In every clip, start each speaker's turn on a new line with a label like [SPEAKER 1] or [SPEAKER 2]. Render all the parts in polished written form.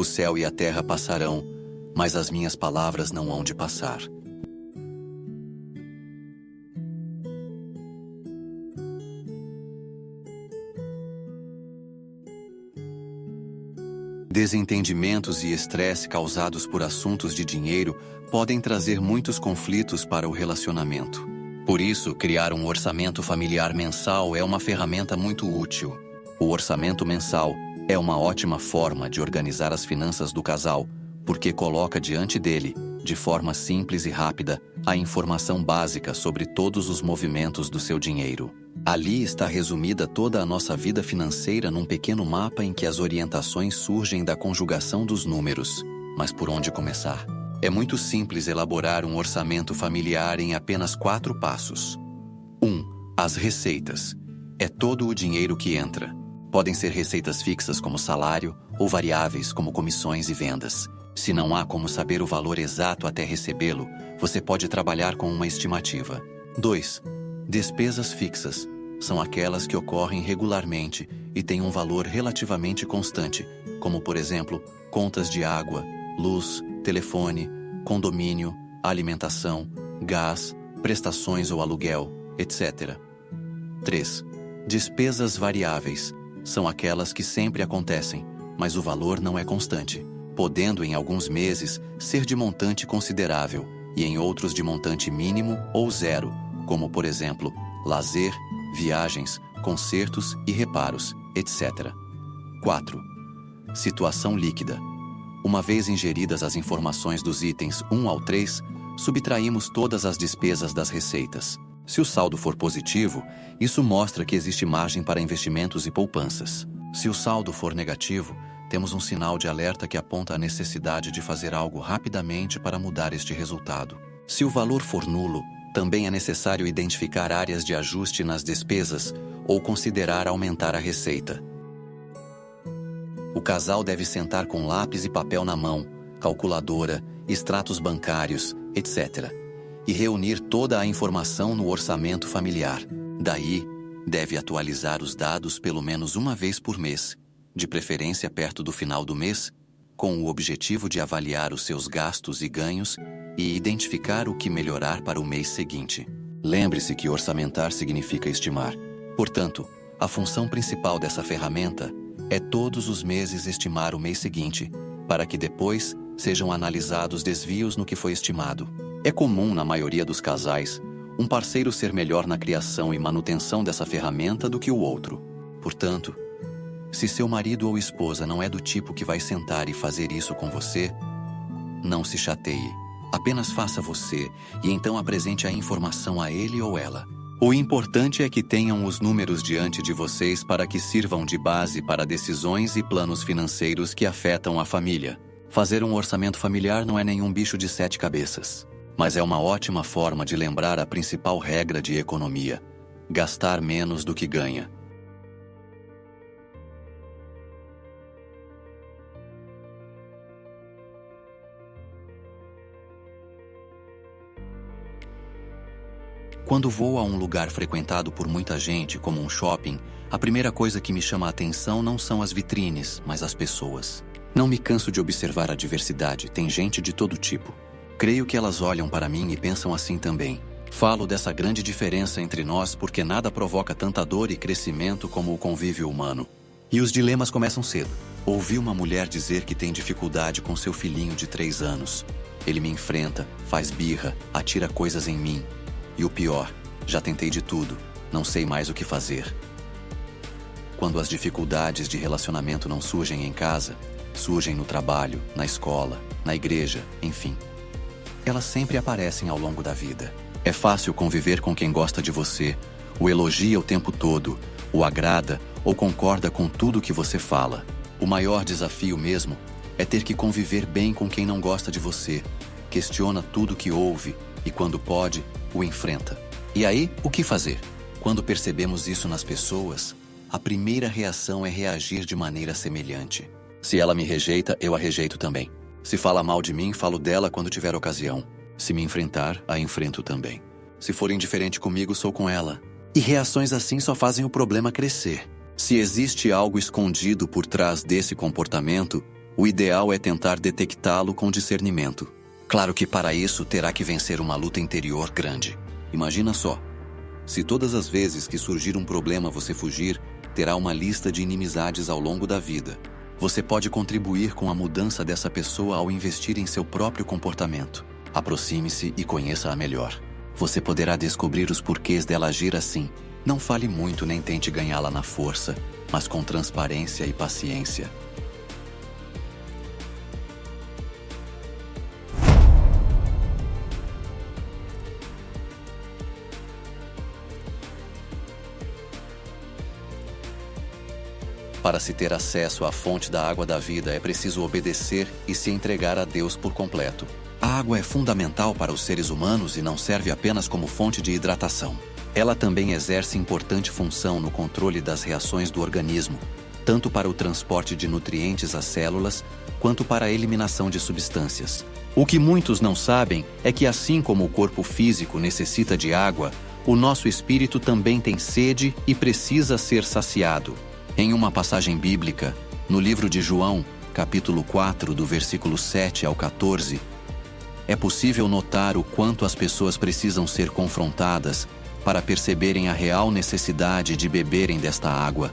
[SPEAKER 1] O céu e a terra passarão, mas as minhas palavras não hão de passar. Desentendimentos e estresse causados por assuntos de dinheiro podem trazer muitos conflitos para o relacionamento. Por isso, criar um orçamento familiar mensal é uma ferramenta muito útil. O orçamento mensal é uma ótima forma de organizar as finanças do casal, porque coloca diante dele, de forma simples e rápida, a informação básica sobre todos os movimentos do seu dinheiro. Ali está resumida toda a nossa vida financeira num pequeno mapa em que as orientações surgem da conjugação dos números. Mas por onde começar? É muito simples elaborar um orçamento familiar em apenas 4 passos. 1. As receitas. É todo o dinheiro que entra. Podem ser receitas fixas como salário ou variáveis como comissões e vendas. Se não há como saber o valor exato até recebê-lo, você pode trabalhar com uma estimativa. 2. Despesas fixas. São aquelas que ocorrem regularmente e têm um valor relativamente constante, como, por exemplo, contas de água, luz, telefone, condomínio, alimentação, gás, prestações ou aluguel, etc. 3. Despesas variáveis. São aquelas que sempre acontecem, mas o valor não é constante, podendo em alguns meses ser de montante considerável e em outros de montante mínimo ou zero, como, por exemplo, lazer, viagens, concertos e reparos, etc. 4. Situação líquida. Uma vez ingeridas as informações dos itens 1 ao 3, subtraímos todas as despesas das receitas. Se o saldo for positivo, isso mostra que existe margem para investimentos e poupanças. Se o saldo for negativo, temos um sinal de alerta que aponta a necessidade de fazer algo rapidamente para mudar este resultado. Se o valor for nulo, também é necessário identificar áreas de ajuste nas despesas ou considerar aumentar a receita. O casal deve sentar com lápis e papel na mão, calculadora, extratos bancários, etc., e reunir toda a informação no orçamento familiar. Daí, deve atualizar os dados pelo menos uma vez por mês, de preferência perto do final do mês, com o objetivo de avaliar os seus gastos e ganhos e identificar o que melhorar para o mês seguinte. Lembre-se que orçamentar significa estimar. Portanto, a função principal dessa ferramenta é todos os meses estimar o mês seguinte, para que depois sejam analisados desvios no que foi estimado. É comum, na maioria dos casais, um parceiro ser melhor na criação e manutenção dessa ferramenta do que o outro. Portanto, se seu marido ou esposa não é do tipo que vai sentar e fazer isso com você, não se chateie. Apenas faça você e então apresente a informação a ele ou ela. O importante é que tenham os números diante de vocês para que sirvam de base para decisões e planos financeiros que afetam a família. Fazer um orçamento familiar não é nenhum bicho de 7 cabeças, mas é uma ótima forma de lembrar a principal regra de economia: gastar menos do que ganha. Quando vou a um lugar frequentado por muita gente, como um shopping, a primeira coisa que me chama a atenção não são as vitrines, mas as pessoas. Não me canso de observar a diversidade, tem gente de todo tipo. Creio que elas olham para mim e pensam assim também. Falo dessa grande diferença entre nós porque nada provoca tanta dor e crescimento como o convívio humano. E os dilemas começam cedo. Ouvi uma mulher dizer que tem dificuldade com seu filhinho de 3 anos. Ele me enfrenta, faz birra, atira coisas em mim. E o pior, já tentei de tudo, não sei mais o que fazer. Quando as dificuldades de relacionamento não surgem em casa, surgem no trabalho, na escola, na igreja, enfim. Elas sempre aparecem ao longo da vida. É fácil conviver com quem gosta de você, o elogia o tempo todo, o agrada ou concorda com tudo que você fala. O maior desafio mesmo é ter que conviver bem com quem não gosta de você, questiona tudo que ouve e, quando pode, o enfrenta. E aí, o que fazer? Quando percebemos isso nas pessoas, a primeira reação é reagir de maneira semelhante. Se ela me rejeita, eu a rejeito também. Se fala mal de mim, falo dela quando tiver ocasião. Se me enfrentar, a enfrento também. Se for indiferente comigo, sou com ela. E reações assim só fazem o problema crescer. Se existe algo escondido por trás desse comportamento, O ideal é tentar detectá-lo com discernimento. Claro que para isso terá que vencer uma luta interior grande. Imagina só, se todas as vezes que surgir um problema você fugir, terá uma lista de inimizades ao longo da vida. Você pode contribuir com a mudança dessa pessoa ao investir em seu próprio comportamento. Aproxime-se e conheça-a melhor. Você poderá descobrir os porquês dela agir assim. Não fale muito nem tente ganhá-la na força, mas com transparência e paciência. Para se ter acesso à fonte da água da vida, é preciso obedecer e se entregar a Deus por completo. A água é fundamental para os seres humanos e não serve apenas como fonte de hidratação. Ela também exerce importante função no controle das reações do organismo, tanto para o transporte de nutrientes às células, quanto para a eliminação de substâncias. O que muitos não sabem é que, assim como o corpo físico necessita de água, o nosso espírito também tem sede e precisa ser saciado. Em uma passagem bíblica, no livro de João, capítulo 4, do versículo 7 ao 14, é possível notar o quanto as pessoas precisam ser confrontadas para perceberem a real necessidade de beberem desta água,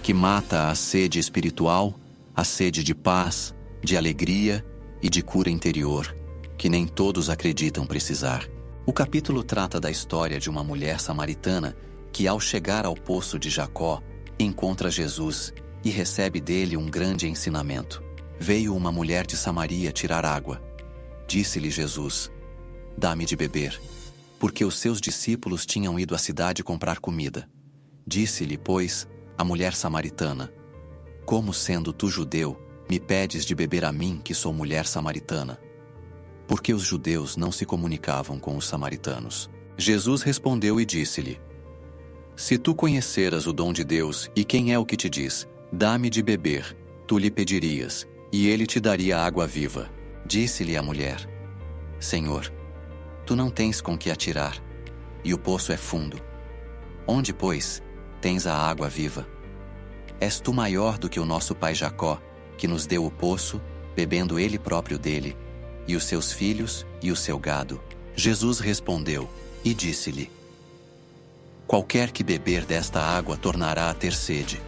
[SPEAKER 1] que mata a sede espiritual, a sede de paz, de alegria e de cura interior, que nem todos acreditam precisar. O capítulo trata da história de uma mulher samaritana que, ao chegar ao poço de Jacó, encontra Jesus e recebe dele um grande ensinamento. Veio uma mulher de Samaria tirar água. Disse-lhe Jesus: "Dá-me de beber", porque os seus discípulos tinham ido à cidade comprar comida. Disse-lhe, pois, a mulher samaritana: "Como, sendo tu judeu, me pedes de beber a mim, que sou mulher samaritana?" Porque os judeus não se comunicavam com os samaritanos. Jesus respondeu e disse-lhe: "Se tu conheceras o dom de Deus e quem é o que te diz, dá-me de beber, tu lhe pedirias, e ele te daria água viva." Disse-lhe a mulher: "Senhor, tu não tens com que atirar, e o poço é fundo. Onde, pois, tens a água viva? És tu maior do que o nosso pai Jacó, que nos deu o poço, bebendo ele próprio dele, e os seus filhos e o seu gado?" Jesus respondeu e disse-lhe: "Qualquer que beber desta água tornará a ter sede,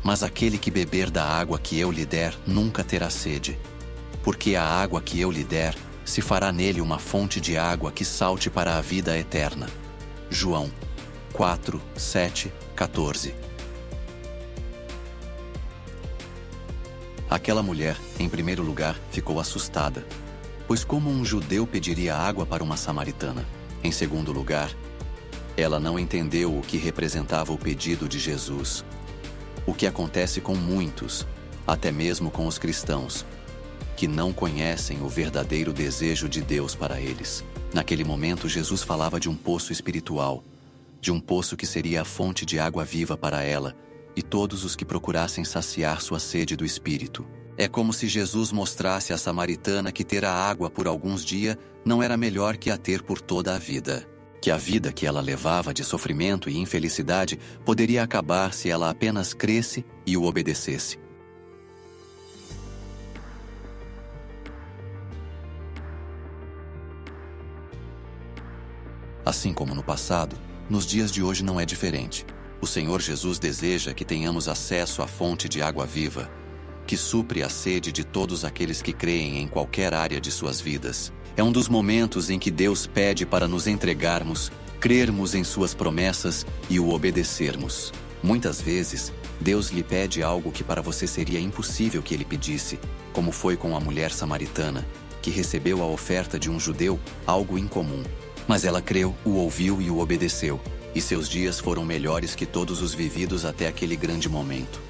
[SPEAKER 1] mas aquele que beber da água que eu lhe der nunca terá sede, porque a água que eu lhe der se fará nele uma fonte de água que salte para a vida eterna." João 4, 7, 14. Aquela mulher, em primeiro lugar, ficou assustada, pois como um judeu pediria água para uma samaritana? Em segundo lugar, ela não entendeu o que representava o pedido de Jesus. O que acontece com muitos, até mesmo com os cristãos, que não conhecem o verdadeiro desejo de Deus para eles. Naquele momento, Jesus falava de um poço espiritual, de um poço que seria a fonte de água viva para ela e todos os que procurassem saciar sua sede do Espírito. É como se Jesus mostrasse à samaritana que ter a água por alguns dias não era melhor que a ter por toda a vida. Que a vida que ela levava de sofrimento e infelicidade poderia acabar se ela apenas cresce e o obedecesse. Assim como no passado, nos dias de hoje não é diferente. O Senhor Jesus deseja que tenhamos acesso à fonte de água viva, que supre a sede de todos aqueles que creem em qualquer área de suas vidas. É um dos momentos em que Deus pede para nos entregarmos, crermos em suas promessas e o obedecermos. Muitas vezes, Deus lhe pede algo que para você seria impossível que ele pedisse, como foi com a mulher samaritana, que recebeu a oferta de um judeu, algo incomum. Mas ela creu, o ouviu e o obedeceu, e seus dias foram melhores que todos os vividos até aquele grande momento.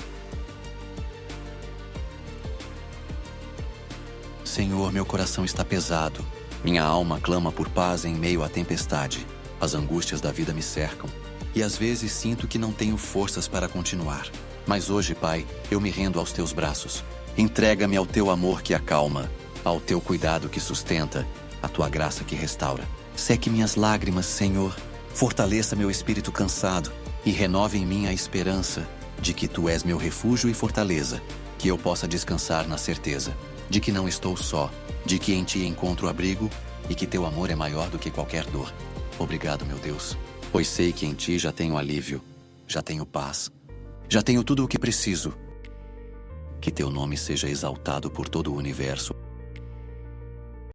[SPEAKER 1] Senhor, meu coração está pesado. Minha alma clama por paz em meio à tempestade. As angústias da vida me cercam, e às vezes sinto que não tenho forças para continuar. Mas hoje, Pai, eu me rendo aos teus braços. Entrega-me ao teu amor que acalma, ao teu cuidado que sustenta, à tua graça que restaura. Seque minhas lágrimas, Senhor. Fortaleça meu espírito cansado e renove em mim a esperança de que Tu és meu refúgio e fortaleza, Que eu possa descansar na certeza de que não estou só, de que em Ti encontro abrigo e que Teu amor é maior do que qualquer dor. Obrigado, meu Deus, pois sei que em Ti já tenho alívio, já tenho paz, já tenho tudo o que preciso. Que Teu nome seja exaltado por todo o universo.